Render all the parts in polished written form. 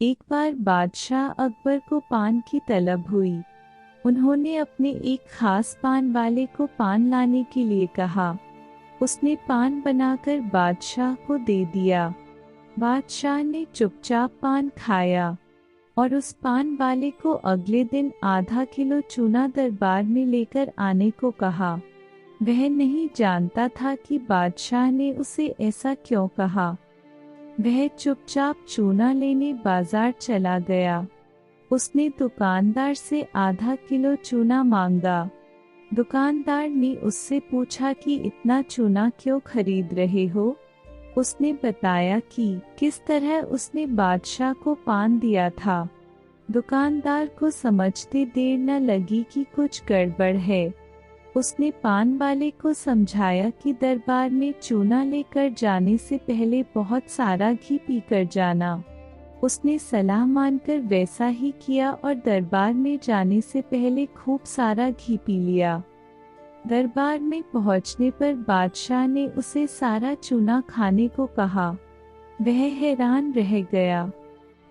एक बार बादशाह अकबर को पान की तलब हुई। उन्होंने अपने एक खास पान वाले को पान लाने के लिए कहा। उसने पान बनाकर बादशाह को दे दिया। बादशाह ने चुपचाप पान खाया और उस पान वाले को अगले दिन आधा किलो चूना दरबार में लेकर आने को कहा। वह नहीं जानता था कि बादशाह ने उसे ऐसा क्यों कहा। वह चुपचाप चूना लेने बाजार चला गया। उसने दुकानदार से आधा किलो चूना मांगा। दुकानदार ने उससे पूछा कि इतना चूना क्यों खरीद रहे हो। उसने बताया कि किस तरह उसने बादशाह को पान दिया था। दुकानदार को समझते देर न लगी कि कुछ गड़बड़ है। उसने पान वाले को समझाया कि दरबार में चूना लेकर जाने से पहले बहुत सारा घी पीकर जाना। उसने सलाह मानकर वैसा ही किया और दरबार में जाने से पहले खूब सारा घी पी लिया। दरबार में पहुंचने पर बादशाह ने उसे सारा चूना खाने को कहा। वह हैरान रह गया।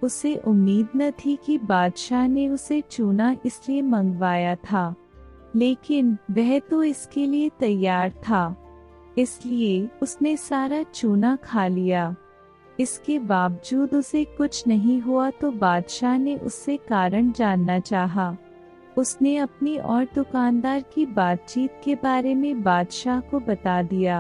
उसे उम्मीद न थी कि बादशाह ने उसे चूना इसलिए मंगवाया था, लेकिन वह तो इसके लिए तैयार था, इसलिए उसने सारा चूना खा लिया। इसके बावजूद उसे कुछ नहीं हुआ तो बादशाह ने उससे कारण जानना चाहा। उसने अपनी और दुकानदार की बातचीत के बारे में बादशाह को बता दिया।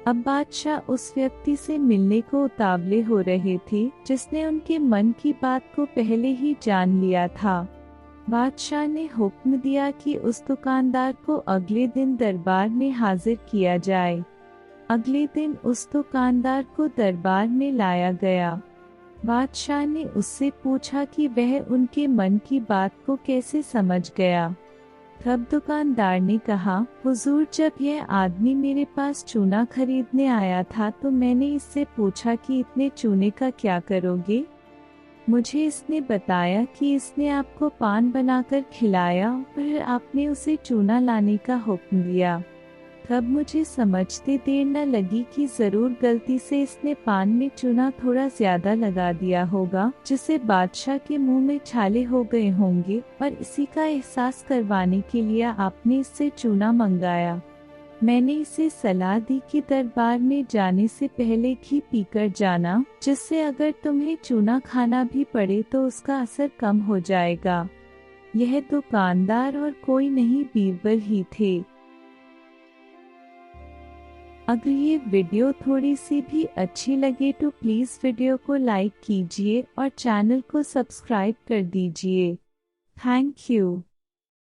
अब बादशाह उस व्यक्ति से मिलने को उतावले हो रहे थे जिसने उनके मन की बात को पहले ही जान लिया था। बादशाह ने हुक्म दिया कि उस दुकानदार को अगले दिन दरबार में हाजिर किया जाए। अगले दिन उस दुकानदार को दरबार में लाया गया। बादशाह ने उससे पूछा कि वह उनके मन की बात को कैसे समझ गया। तब दुकानदार ने कहा, हुजूर, जब यह आदमी मेरे पास चूना खरीदने आया था तो मैंने इससे पूछा कि इतने चूने का क्या करोगे। मुझे इसने बताया कि इसने आपको पान बनाकर खिलाया और फिर आपने उसे चूना लाने का हुक्म दिया। तब मुझे समझते देर न लगी कि जरूर गलती से इसने पान में चूना थोड़ा ज्यादा लगा दिया होगा, जिससे बादशाह के मुंह में छाले हो गए होंगे और इसी का एहसास करवाने के लिए आपने इससे चूना मंगाया। मैंने इसे सलाह दी कि दरबार में जाने से पहले घी पीकर जाना, जिससे अगर तुम्हें चूना खाना भी पड़े तो उसका असर कम हो जाएगा। यह दुकानदार और कोई नहीं बीरबल ही थे। अगर ये वीडियो थोड़ी सी भी अच्छी लगे तो प्लीज़ वीडियो को लाइक कीजिए और चैनल को सब्सक्राइब कर दीजिए। Thank you.